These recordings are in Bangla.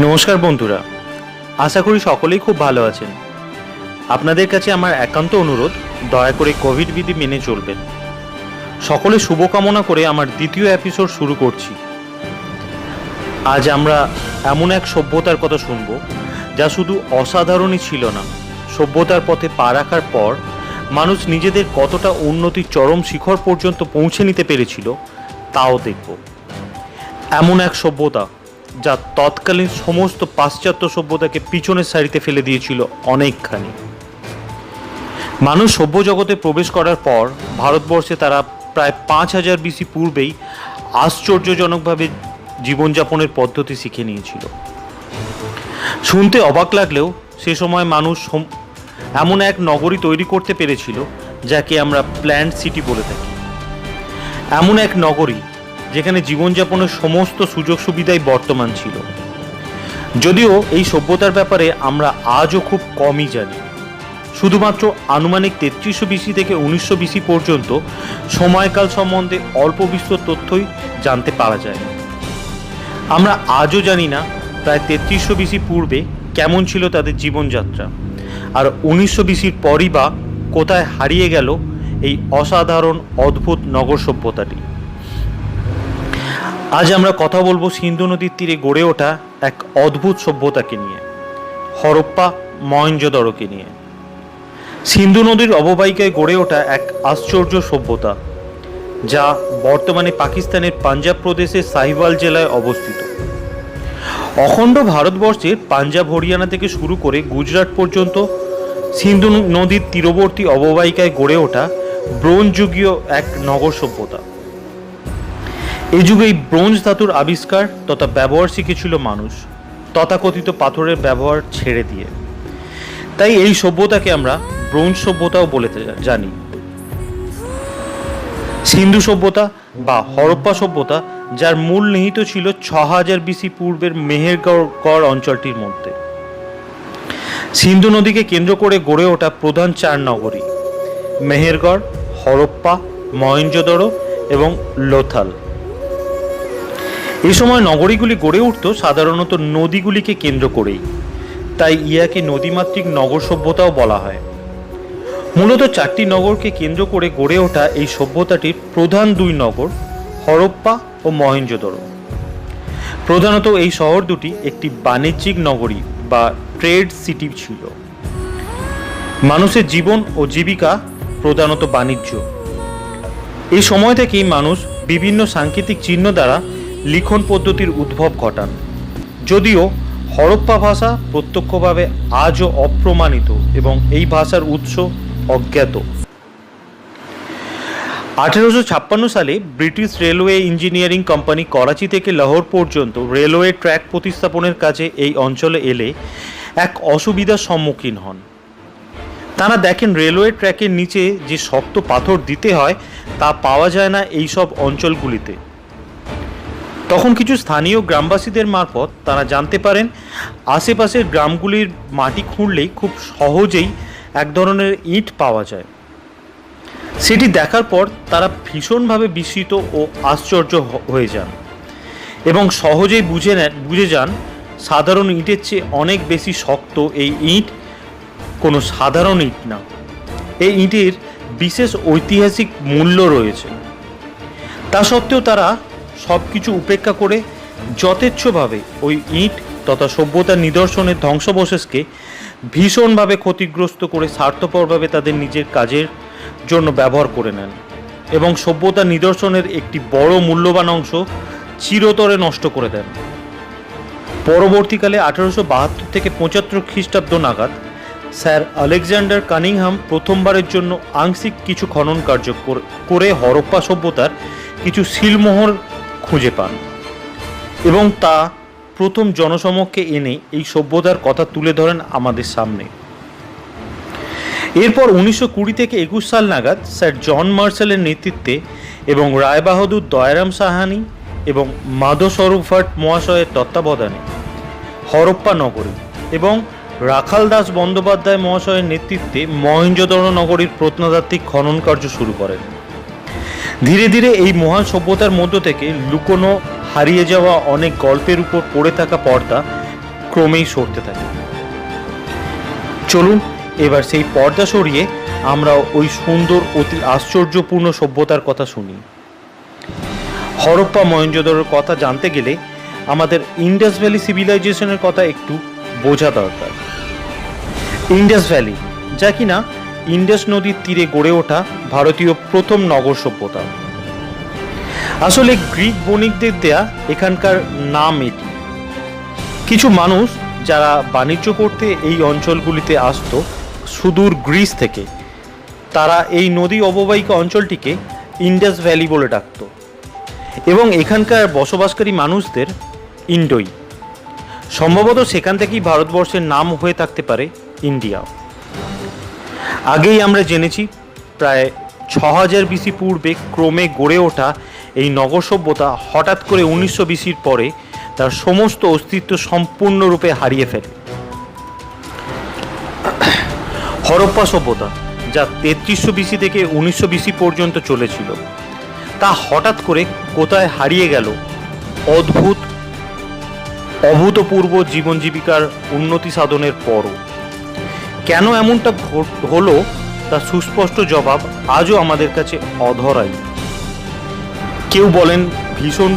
নমস্কার বন্ধুরা, আশা করি সকলেই খুব ভালো আছেন। আপনাদের কাছে আমার একান্ত অনুরোধ, দয়া করে কোভিড বিধি মেনে চলবেন। সকলে শুভকামনা করে আমার দ্বিতীয় এপিসোড শুরু করছি। আজ আমরা এমন এক সভ্যতার কথা শুনব যা শুধু অসাধারণই ছিল না, সভ্যতার পথে পা রাখার পর মানুষ নিজেদের কতটা উন্নতির চরম শিখর পর্যন্ত পৌঁছে নিতে পেরেছিল তাও দেখব। এমন এক সভ্যতা যা তৎকালীন সমস্ত পাশ্চাত্য সভ্যতাকে পিছনের সারিতে ফেলে দিয়েছিল অনেকখানি। মানুষ সভ্য জগতে প্রবেশ করার পর ভারতবর্ষে তারা প্রায় 5000 বিসি পূর্বেই আশ্চর্যজনকভাবে জীবনযাপনের পদ্ধতি শিখে নিয়েছিল। শুনতে অবাক লাগলেও সে সময় মানুষ এমন এক নগরী তৈরি করতে পেরেছিল যাকে আমরা প্ল্যান্ড সিটি বলে থাকি। এমন এক নগরী যেখানে জীবনযাপনের সমস্ত সুযোগ সুবিধাই বর্তমান ছিল। যদিও এই সভ্যতার ব্যাপারে আমরা আজও খুব কমই জানি। শুধুমাত্র আনুমানিক 3300 বিসি থেকে 1900 বিসি পর্যন্ত সময়কাল সম্বন্ধে অল্প বিস্তর তথ্যই জানতে পারা যায়। আমরা আজও জানি না প্রায় 3300 বিসি পূর্বে কেমন ছিল তাদের জীবনযাত্রা, আর 1900 বিসির পরই বা কোথায় হারিয়ে গেল এই অসাধারণ অদ্ভুত নগর সভ্যতাটি। আজ আমরা কথা বলবো সিন্ধু নদীর তীরে গড়ে ওঠা এক অদ্ভুত সভ্যতাকে নিয়ে, হরপ্পা মহেঞ্জোদড়োকে নিয়ে। সিন্ধু নদীর অববাহিকায় গড়ে ওঠা এক আশ্চর্য সভ্যতা যা বর্তমানে পাকিস্তানের পাঞ্জাব প্রদেশের সাহিওয়াল জেলায় অবস্থিত। অখণ্ড ভারতবর্ষের পাঞ্জাব হরিয়ানা থেকে শুরু করে গুজরাট পর্যন্ত সিন্ধু নদীর তীরবর্তী অববাহিকায় গড়ে ওঠা ব্রোঞ্জ যুগীয় এক নগর সভ্যতা। এই যুগেই ব্রোঞ্জ ধাতুর আবিষ্কার তথা ব্যবহার শিখেছিল মানুষ, তথাকথিত পাথরের ব্যবহার ছেড়ে দিয়ে। তাই এই সভ্যতাকে আমরা ব্রোঞ্জ সভ্যতাও বলে জানি। সিন্ধু সভ্যতা বা হরপ্পা সভ্যতা, যার মূল নিহিত ছিল 6000 বিসি পূর্বের মেহেরগড় অঞ্চলটির মধ্যে। সিন্ধু নদীকে কেন্দ্র করে গড়ে ওঠা প্রধান 4 নগরী মেহেরগড়, হরপ্পা, মহেঞ্জোদড়ো এবং লোথাল। এই সময় নগরীগুলি গড়ে উঠত সাধারণত নদীগুলিকে কেন্দ্র করেই, তাই ইয়াকে নদীমাতৃক নগর সভ্যতাও বলা হয়। মূলত 4টি নগরকে কেন্দ্র করে গড়ে ওঠা এই সভ্যতাটির প্রধান 2 নগর হরপ্পা ও মহেঞ্জোদড়ো। প্রধানত এই শহর দুটি একটি বাণিজ্যিক নগরী বা ট্রেড সিটি ছিল। মানুষের জীবন ও জীবিকা প্রধানত বাণিজ্য। এই সময় থেকেই মানুষ বিভিন্ন সাংকেতিক চিহ্ন দ্বারা লিখন পদ্ধতির উদ্ভব ঘটান, যদিও হরপ্পা ভাষা প্রত্যক্ষভাবে আজও অপ্রমাণিত এবং এই ভাষার উৎস অজ্ঞাত। 1856 সালে British railway engineering company Karachi থেকে লাহোর পর্যন্ত রেলওয়ে ট্র্যাক প্রতিস্থাপনের কাজে এই অঞ্চলে এলে এক অসুবিধার সম্মুখীন হন। তারা দেখেন রেলওয়ে ট্র্যাকের নিচে যে শক্ত পাথর দিতে হয় তা পাওয়া যায় না এই সব অঞ্চলগুলিতে। তখন কিছু স্থানীয় গ্রামবাসীদের মারফত তারা জানতে পারেন আশেপাশের গ্রামগুলির মাটি খুঁড়লেই খুব সহজেই এক ধরনের ইট পাওয়া যায়। সেটি দেখার পর তারা ভীষণভাবে বিস্মিত ও আশ্চর্য হয়ে যান এবং সহজেই বুঝে যান সাধারণ ইটের চেয়ে অনেক বেশি শক্ত এই ইট কোনো সাধারণ ইট না। এই ইটের বিশেষ ঐতিহাসিক মূল্য রয়েছে। তা সত্ত্বেও তারা সব কিছু উপেক্ষা করে যথেচ্ছভাবে ওই ইট তথা সভ্যতার নিদর্শনের ধ্বংসাবশেষকে ভীষণভাবে ক্ষতিগ্রস্ত করে স্বার্থপরভাবে তাদের নিজের কাজের জন্য ব্যবহার করে নেন এবং সভ্যতার নিদর্শনের একটি বড় মূল্যবান অংশ চিরতরে নষ্ট করে দেন। পরবর্তীকালে 1872 থেকে 75 খ্রিস্টাব্দ নাগাদ স্যার আলেকজান্ডার কানিংহাম প্রথমবারের জন্য আংশিক কিছু খনন কার্য করে হরপ্পা সভ্যতার কিছু সিলমোহর খুঁজে পান এবং তা প্রথম জনসমক্ষে এনে এই সভ্যতার কথা তুলে ধরেন আমাদের সামনে। এরপর 1920 থেকে 21 সাল নাগাদ স্যার জন মার্শালের নেতৃত্বে এবং রায়বাহাদুর দয়ারাম সাহানি এবং মাধবস্বরূপ ভট্ট মহাশয়ের তত্ত্বাবধানে হরপ্পা নগরী এবং রাখাল দাস বন্দ্যোপাধ্যায় মহাশয়ের নেতৃত্বে মহেঞ্জোদড়ো নগরীর প্রত্নতাত্ত্বিক খনন কার্য শুরু করেন। ধীরে ধীরে এই মহান সভ্যতার মধ্য থেকে লুকোনো হারিয়ে যাওয়া অনেক গল্পের উপর পড়ে থাকা পর্দা ক্রমেই সরতে থাকে। চলুন এবার সেই পর্দা সরিয়ে আমরা ওই সুন্দর অতি আশ্চর্যপূর্ণ সভ্যতার কথা শুনি। হরপ্পা মহেঞ্জোদারোর কথা জানতে গেলে আমাদের ইন্ডাস ভ্যালি সিভিলাইজেশনের কথা একটু বোঝা দরকার। ইন্ডাস ভ্যালি, যা কিনা ইন্ডাস নদীর তীরে গড়ে ওঠা ভারতীয় প্রথম নগর সভ্যতা। আসলে গ্রিক বণিকদের দেয়া এখানকার নাম এটি। কিছু মানুষ যারা বাণিজ্য করতে এই অঞ্চলগুলিতে আসতো সুদূর গ্রিস থেকে, তারা এই নদী অববাহিকা অঞ্চলটিকে ইন্ডাস ভ্যালি বলে ডাকত এবং এখানকার বসবাসকারী মানুষদের ইন্ডোই। সম্ভবত সেখান থেকেই ভারতবর্ষের নাম হয়ে থাকতে পারে ইন্ডিয়া। আগেই আমরা জেনেছি প্রায় 6000 বিসি পূর্বে ক্রমে গড়ে ওঠা এই নগর সভ্যতা হঠাৎ করে 1900 বিসির পরে তার সমস্ত অস্তিত্ব সম্পূর্ণরূপে হারিয়ে ফেলে। হরপ্পা সভ্যতা, যা 3300 বিসি থেকে 1900 বিসি পর্যন্ত চলেছিল, তা হঠাৎ করে কোথায় হারিয়ে গেল অভূতপূর্ব জীবন জীবিকার উন্নতি সাধনের পরও। কেন এমনটা হলো তার সুস্পষ্ট জবাব আজও আমাদের কাছে অধরাই। কেউ বলেন ভীষণ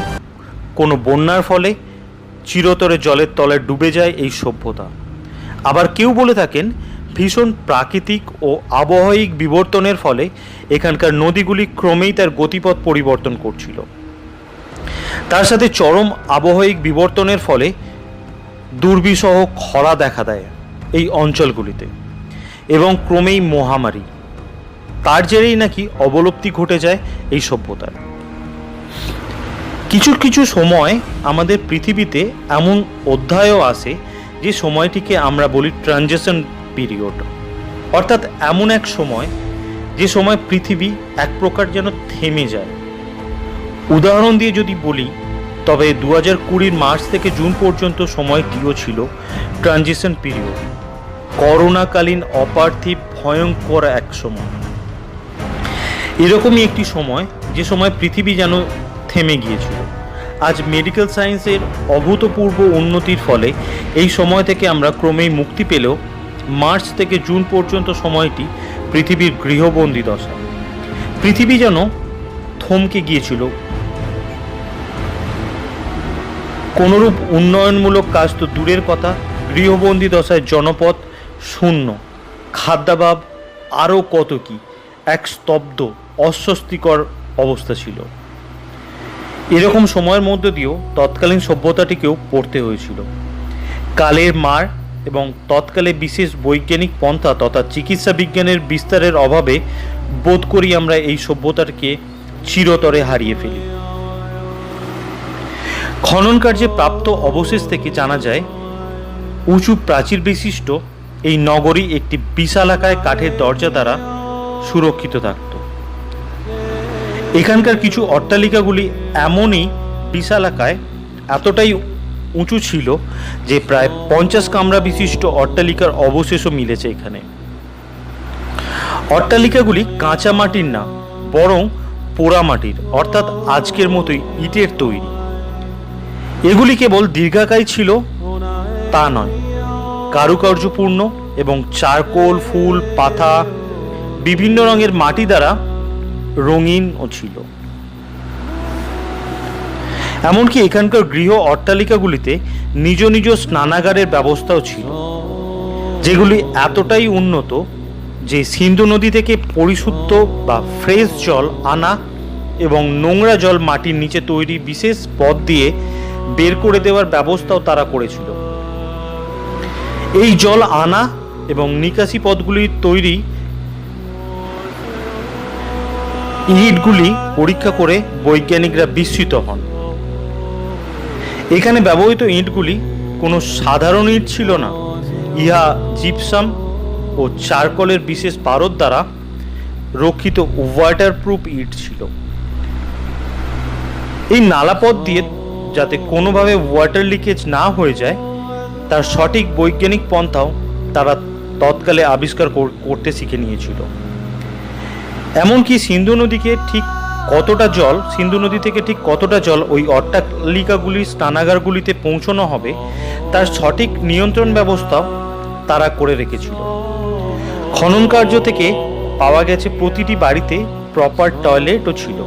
কোনো বন্যার ফলে চিরতরে জলের তলায় ডুবে যায় এই সভ্যতা, আবার কেউ বলে থাকেন ভীষণ প্রাকৃতিক ও আবহাওয়িক বিবর্তনের ফলে এখানকার নদীগুলি ক্রমেই তার গতিপথ পরিবর্তন করছিল। তার সাথে চরম আবহাওয়িক বিবর্তনের ফলে দুর্বিষহ খরা দেখা দেয় এই অঞ্চলগুলিতে এবং ক্রমেই মহামারী, তার জেরেই নাকি অবলুপ্তি ঘটে যায় এই সভ্যতার। কিছু কিছু সময় আমাদের পৃথিবীতে এমন অধ্যায়ও আসে যে সময়টিকে আমরা বলি ট্রানজিশন পিরিয়ড, অর্থাৎ এমন এক সময় যে সময় পৃথিবী এক প্রকার যেন থেমে যায়। উদাহরণ দিয়ে যদি বলি তবে 2020 মার্চ থেকে জুন পর্যন্ত সময়টিও ছিল ট্রানজিশন পিরিয়ড, করোনাকালীন অপার্থিব ভয়ঙ্কর এক সময়। এরকমই একটি সময় যে সময় পৃথিবী যেন থেমে গিয়েছিল। আজ মেডিকেল সায়েন্সের অভূতপূর্ব উন্নতির ফলে এই সময় থেকে আমরা ক্রমেই মুক্তি পেলেও মার্চ থেকে জুন পর্যন্ত সময়টি পৃথিবীর গৃহবন্দী দশা। পৃথিবী যেন থমকে গিয়েছিল। কোনরূপ উন্নয়নমূলক কাজ তো দূরের কথা, গৃহবন্দী দশায় জনপদ শূন্য, খাদ্যাভাব, আরও কত কি, এক স্তব্ধ অস্বস্তিকর অবস্থা ছিল। এরকম সময়ের মধ্য দিয়েও তৎকালীন সভ্যতাটিকেও পড়তে হয়েছিল। কালের মার এবং তৎকালে বিশেষ বৈজ্ঞানিক পন্থা তথা চিকিৎসা বিজ্ঞানের বিস্তারের অভাবে বোধ করি আমরা এই সভ্যতাকে চিরতরে হারিয়ে ফেলি। খনন কার্যে প্রাপ্ত অবশেষ থেকে জানা যায় উঁচু প্রাচীর বিশিষ্ট এই নগরী একটি বিশালাকায় কাঠের দরজা দ্বারা সুরক্ষিত থাকত। এখানকার কিছু অট্টালিকাগুলি এমনই বিশালাকায় এতটাই উঁচু ছিল যে প্রায় 50 কামরা বিশিষ্ট অট্টালিকার অবশেষও মিলেছে এখানে। অট্টালিকাগুলি কাঁচা মাটির না, বরং পোড়া মাটির, অর্থাৎ আজকের মতোই ইটের তৈরি। এগুলি কেবল দীর্ঘাকায় ছিল তা নয়, কারুকার্যপূর্ণ এবং চারকোল, ফুল, পাতা, বিভিন্ন রঙের মাটি দ্বারা রঙিনও ছিল। এমনকি এখানকার গৃহ অট্টালিকাগুলিতে নিজ নিজ স্নানাগারের ব্যবস্থাও ছিল, যেগুলি এতটাই উন্নত যে সিন্ধু নদী থেকে পরিশুদ্ধ বা ফ্রেশ জল আনা এবং নোংরা জল মাটির নিচে তৈরি বিশেষ পথ দিয়ে বের করে দেওয়ার ব্যবস্থাও তারা করেছিল। এই জল আনা এবং নিকাশি পথগুলির তৈরি ইটগুলি পরীক্ষা করে বৈজ্ঞানিকরা বিস্মিত হন। এখানে ব্যবহৃত ইটগুলি কোনো সাধারণ ইট ছিল না, ইহা জিপসাম ও চারকোলের বিশেষ পারদ দ্বারা রক্ষিত ওয়াটারপ্রুফ ইট ছিল। এই নালাপথ দিয়ে যাতে কোনোভাবে ওয়াটার লিকেজ না হয়ে যায় তার সঠিক বৈজ্ঞানিক পন্থাও তারা তৎকালে আবিষ্কার করতে শিখে নিয়েছিল। এমনকি সিন্ধু নদীকে ঠিক কতটা জল সিন্ধু নদী থেকে ঠিক কতটা জল ওই অট্টালিকাগুলির স্নানাগারগুলিতে পৌঁছানো হবে তার সঠিক নিয়ন্ত্রণ ব্যবস্থা তারা করে রেখেছিল। খনন কার্য থেকে পাওয়া গেছে প্রতিটি বাড়িতে প্রপার টয়লেটও ছিল,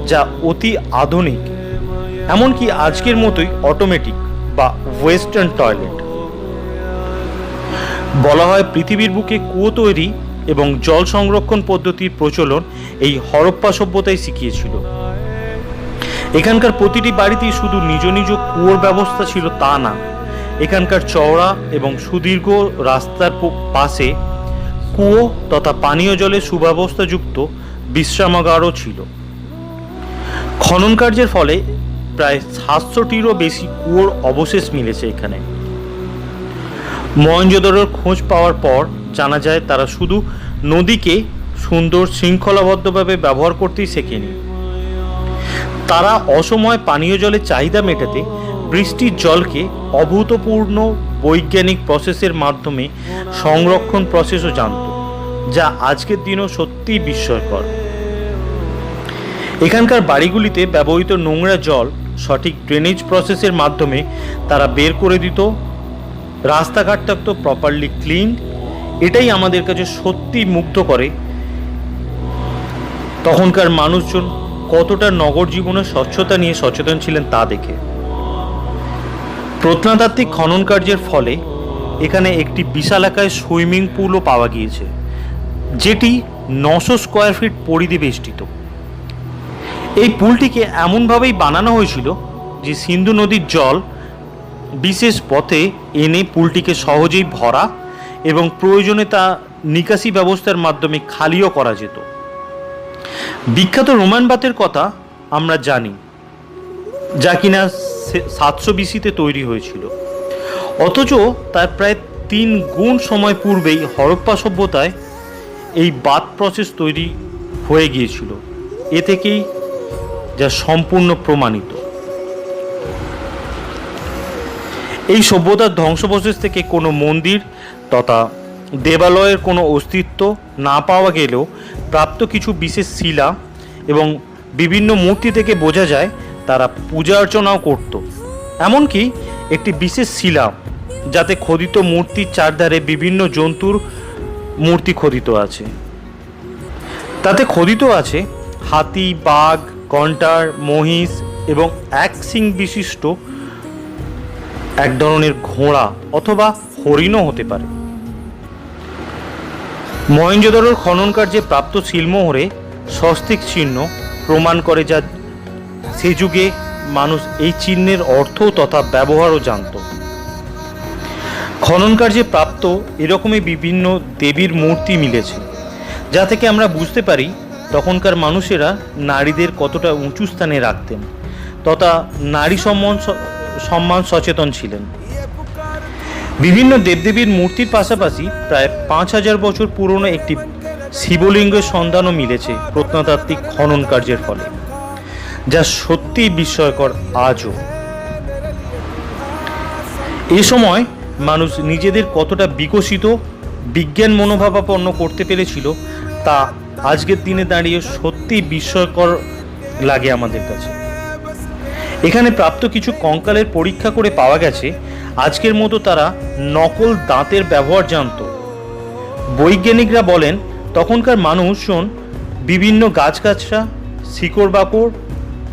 যা অতি আধুনিক, এমনকি আজকের মতোই অটোমেটিক বা ওয়েস্টার্ন টয়লেট। বলা হয় পৃথিবীর বুকে কুয়ো তৈরি এবং জল সংরক্ষণ পদ্ধতির প্রচলন এই হরপ্পা সভ্যতায় শিখিয়েছিল। এখানকার প্রতিটি বাড়িতেই শুধু নিজ নিজ কুয়োর ব্যবস্থা ছিল তা না, এখানকার চওড়া এবং সুদীর্ঘ রাস্তার পাশে কুয়ো তথা পানীয় জলের সুব্যবস্থাযুক্ত বিশ্রামাগারও ছিল। খনন কার্যের ফলে প্রায় 700টিরও বেশি কুয়োর অবশেষ মিলেছে এখানে। মহেঞ্জোদারোর খোঁজ পাওয়ার পর জানা যায় তারা শুধু নদীকে সুন্দর শৃঙ্খলাবদ্ধভাবে ব্যবহার করতেই শেখেনি, তারা অসময়ে পানীয় জলের চাহিদা মেটাতে বৃষ্টির জলকে অভূতপূর্ণ বৈজ্ঞানিক প্রসেসের মাধ্যমে সংরক্ষণ প্রসেসও জানত, যা আজকের দিনও সত্যিই বিস্ময়কর। এখানকার বাড়িগুলিতে ব্যবহৃত নোংরা জল সঠিক ড্রেনেজ প্রসেসের মাধ্যমে তারা বের করে দিত, রাস্তাঘাট থাকতো প্রপারলি ক্লিন। এটাই আমাদের কাছে সত্যি মুগ্ধ করে তখনকার মানুষজন কতটা নগর জীবনের স্বচ্ছতা নিয়ে সচেতন ছিলেন তা দেখে। প্রত্নতাত্ত্বিক খনন কার্যের ফলে এখানে একটি বিশালাকায় সুইমিং পুলও পাওয়া গিয়েছে, যেটি 900 স্কোয়ার ফিট পরিধি বেষ্টিত। এই পুলটিকে এমনভাবেই বানানো হয়েছিল যে সিন্ধু নদীর জল বিশেষ পথে এনে পুলটিকে সহজেই ভরা এবং প্রয়োজনে তা নিকাশি ব্যবস্থার মাধ্যমে খালিও করা যেত। বিখ্যাত রোমান বাঁধের কথা আমরা জানি, যা কিনা 700 বিসিতে তৈরি হয়েছিল, অথচ তার প্রায় 3 গুণ সময় পূর্বেই হরপ্পা সভ্যতায় এই বাঁধ প্রসেস তৈরি হয়ে গিয়েছিল। এ থেকেই যা সম্পূর্ণ প্রমাণিত। এই সভ্যতার ধ্বংসবশেষ থেকে কোনো মন্দির তথা দেবালয়ের কোনো অস্তিত্ব না পাওয়া গেলেও প্রাপ্ত কিছু বিশেষ শিলা এবং বিভিন্ন মূর্তি থেকে বোঝা যায় তারা পূজা অর্চনাও করত। এমনকি একটি বিশেষ শিলা যাতে খোদিত মূর্তির চারধারে বিভিন্ন জন্তুর মূর্তি খোদিত আছে, তাতে খোদিত আছে হাতি, বাঘ, গন্টার, মহিষ এবং এক শিং বিশিষ্ট এক ধরনের ঘোড়া অথবা হরিণও হতে পারে। মহেঞ্জোদারোর খনন কার্যে প্রাপ্ত শিলমোহরে স্বস্তিক চিহ্ন প্রমাণ করে, যা সে যুগে মানুষ এই চিহ্নের অর্থ তথা ব্যবহারও জানত। খনন কার্যে প্রাপ্ত এরকমই বিভিন্ন দেবীর মূর্তি মিলেছে, যা থেকে আমরা বুঝতে পারি তখনকার মানুষেরা নারীদের কতটা উঁচু স্থানে রাখতেন তথা নারী সম্মান সচেতন ছিলেন। বিভিন্ন দেবদেবীর মূর্তির পাশাপাশি প্রায় 5000 বছর পুরনো একটি শিবলিঙ্গের সন্ধানও মিলেছে প্রত্নতাত্ত্বিক খনন কার্যের ফলে, যা সত্যিই বিস্ময়কর আজও। এ সময় মানুষ নিজেদের কতটা বিকশিত বিজ্ঞান মনোভাবাপন্ন করতে পেরেছিল তা আজকের দিনে দাঁড়িয়ে সত্যিই বিস্ময়কর লাগে আমাদের কাছে। এখানে প্রাপ্ত কিছু কঙ্কালের পরীক্ষা করে পাওয়া গেছে আজকের মতো তারা নকল দাঁতের ব্যবহার জানত। বৈজ্ঞানিকরা বলেন তখনকার মানুষজন বিভিন্ন গাছগাছরা, শিকড় বাকড়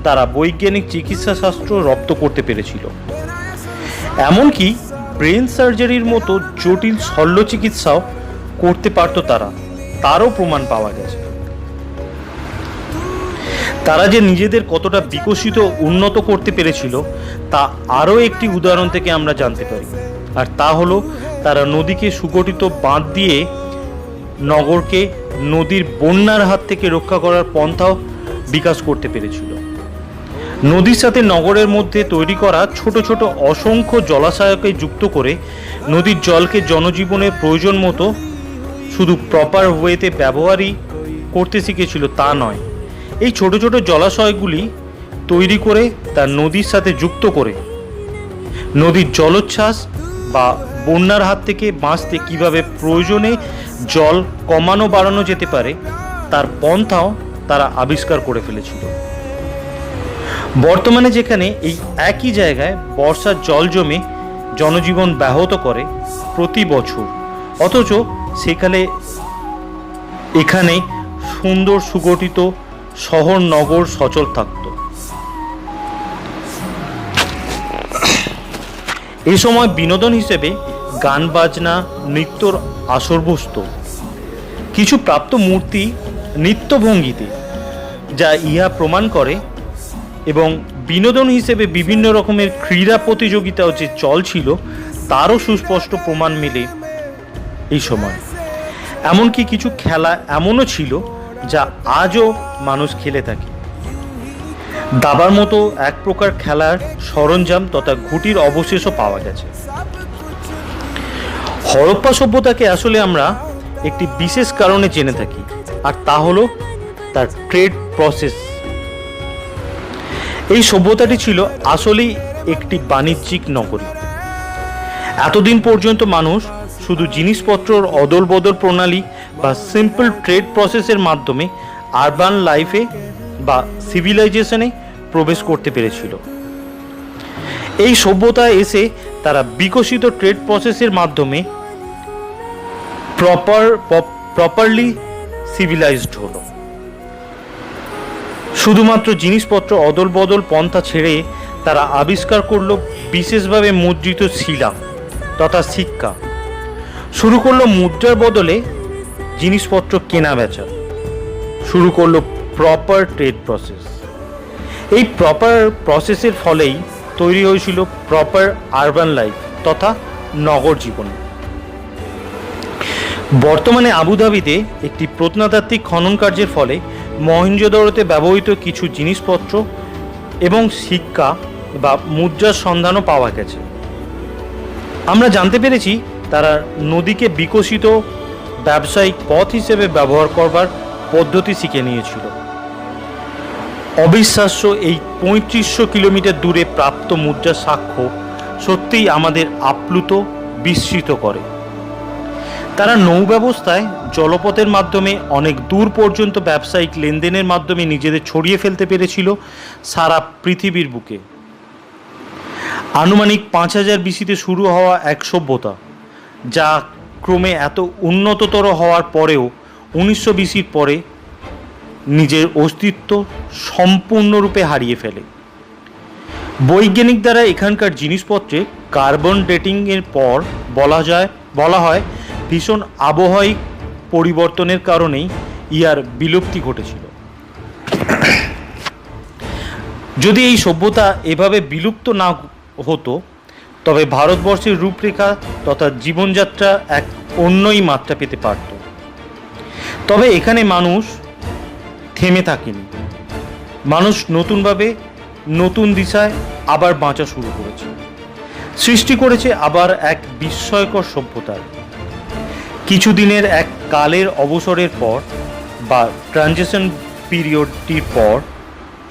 তারা বৈজ্ঞানিক চিকিৎসা শাস্ত্র রপ্ত করতে পেরেছিল। এমনকি ব্রেন সার্জারির মতো জটিল শল্য চিকিৎসাও করতে পারত তারও প্রমাণ পাওয়া গেছে। তারা যে নিজেদের কতটা বিকশিত উন্নত করতে পেরেছিল তা আরও একটি উদাহরণ থেকে আমরা জানতে পারি, আর তা হলো তারা নদীকে সুগঠিত বাঁধ দিয়ে নগরকে নদীর বন্যার হাত থেকে রক্ষা করার পন্থাও বিকাশ করতে পেরেছিল। নদীর সাথে নগরের মধ্যে তৈরি করা ছোট ছোট অসংখ্য জলাশয়কে যুক্ত করে নদীর জলকে জনজীবনের প্রয়োজন মতো শুধু প্রপার ওয়েতে ব্যবহারই করতে শিখেছিল তা নয়, এই ছোট ছোট জলাশয়গুলি তৈরি করে তা নদীর সাথে যুক্ত করে নদীর জলোচ্ছ্বাস বা বন্যার হাত থেকে বাঁচতে কীভাবে প্রয়োজনে জল কমানো বাড়ানো যেতে পারে তার পন্থাও তারা আবিষ্কার করে ফেলেছিল। বর্তমানে যেখানে এই একই জায়গায় বর্ষার জল জমে জনজীবন ব্যাহত করে প্রতি বছর, অথচ সেখানে এখানে সুন্দর সুগঠিত শহর নগর সচল থাকত। এ সময় বিনোদন হিসেবে গান বাজনা নৃত্যর আসর বসত। কিছু প্রাপ্ত মূর্তি নৃত্যভঙ্গিতে, যা ইহা প্রমাণ করে, এবং বিনোদন হিসেবে বিভিন্ন রকমের ক্রীড়া প্রতিযোগিতাও যে চলছিল তারও সুস্পষ্ট প্রমাণ মেলে এই সময়। এমনকি কিছু খেলা এমনও ছিল যা আজও মানুষ খেলে থাকে। দাবার মতো এক প্রকার খেলার সরঞ্জাম তথা ঘুঁটির অবশেষও পাওয়া গেছে। হরপ্পা সভ্যতাকে আসলে আমরা একটি বিশেষ কারণে জেনে থাকি, আর তা হলো তার ট্রেড প্রসেস। এই সভ্যতাটি ছিল আসলেই একটি বাণিজ্যিক নগরী। এতদিন পর্যন্ত মানুষ শুধু জিনিসপত্রর অদল বদল প্রণালী বা সিম্পল ট্রেড প্রসেসের মাধ্যমে আরবান লাইফে বা সিভিলাইজেশনে প্রবেশ করতে পেরেছিল। এই সভ্যতায় এসে তারা বিকশিত ট্রেড প্রসেসের মাধ্যমে প্রপারলি সিভিলাইজড হলো। শুধুমাত্র জিনিসপত্র অদল বদল পন্থা ছেড়ে তারা আবিষ্কার করলো বিশেষভাবে মুদ্রিত শিলা তথা সিক্কা। শুরু করলো মুদ্রার বদলে জিনিসপত্র কেনা বেচা। শুরু করলো প্রপার ট্রেড প্রসেস। এই প্রপার প্রসেসের ফলেই তৈরি হয়েছিল প্রপার আরবান লাইফ তথা নগর জীবন। বর্তমানে আবুধাবিতে একটি প্রত্নতাত্ত্বিক খনন কার্যের ফলে মহেঞ্জোদারোতে ব্যবহৃত কিছু জিনিসপত্র এবং সিক্কা বা মুদ্রার সন্ধানও পাওয়া গেছে। আমরা জানতে পেরেছি তারা নদীকে বিকশিত ব্যবসায়িক পথ হিসেবে ব্যবহার করবার পদ্ধতি শিখে নিয়েছিল। অবিশ্বাস্য এই ৩৫০০ কিলোমিটার দূরে প্রাপ্ত মুদ্রার সাক্ষ্য সত্যিই আমাদের আপ্লুত বিস্মিত করে। তারা নৌ ব্যবস্থায় জলপথের মাধ্যমে অনেক দূর পর্যন্ত ব্যবসায়িক লেনদেনের মাধ্যমে নিজেদের ছড়িয়ে ফেলতে পেরেছিল সারা পৃথিবীর বুকে। আনুমানিক ৫০০০ বিসিতে শুরু হওয়া এক সভ্যতা, যা ক্রমে এত উন্নততর হওয়ার পরেও ১৯০০ বিসির পরে নিজের অস্তিত্ব সম্পূর্ণরূপে হারিয়ে ফেলে। বৈজ্ঞানিক দ্বারা এখানকার জিনিসপত্রে কার্বন ডেটিংয়ের পর বলা হয় ভীষণ আবহাওয়িক পরিবর্তনের কারণেই ইহার বিলুপ্তি ঘটেছিল। যদি এই সভ্যতা এভাবে বিলুপ্ত না হতো তবে ভারতবর্ষের রূপরেখা তথা জীবনযাত্রা এক অন্যই মাত্রা পেতে পারত। তবে এখানে মানুষ থেমে থাকেনি। মানুষ নতুনভাবে নতুন দিশায় আবার বাঁচা শুরু করেছে, সৃষ্টি করেছে আবার এক বিস্ময়কর সভ্যতার। কিছুদিনের এক কালের অবসরের পর বা ট্রানজিশন পিরিয়ডটির পর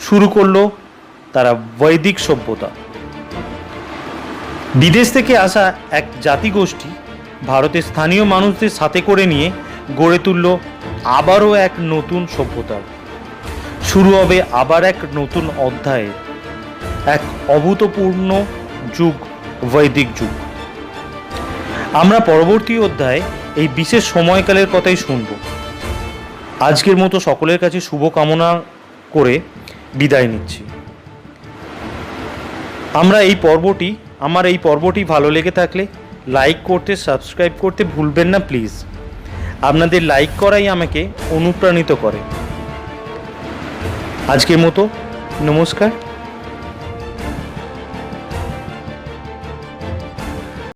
শুরু করলো তারা বৈদিক সভ্যতা। বিদেশ থেকে আসা এক জাতিগোষ্ঠী ভারতের স্থানীয় মানুষদের সাথে করে নিয়ে গড়ে তুলল আবারও এক নতুন সভ্যতার। শুরু হবে আবার এক নতুন অধ্যায়ে, এক অভূতপূর্ণ যুগ, বৈদিক যুগ। আমরা পরবর্তী অধ্যায়ে এই বিশেষ সময়কালের কথাই শুনব। আজকের মতো সকলের কাছে শুভ কামনা করে বিদায় নিচ্ছি। আমার এই পর্বটি ভালো লেগে থাকলে লাইক করতে, সাবস্ক্রাইব করতে ভুলবেন না প্লিজ। আপনাদের লাইক করাই আমাকে অনুপ্রাণিত করে। আজকের মতো নমস্কার।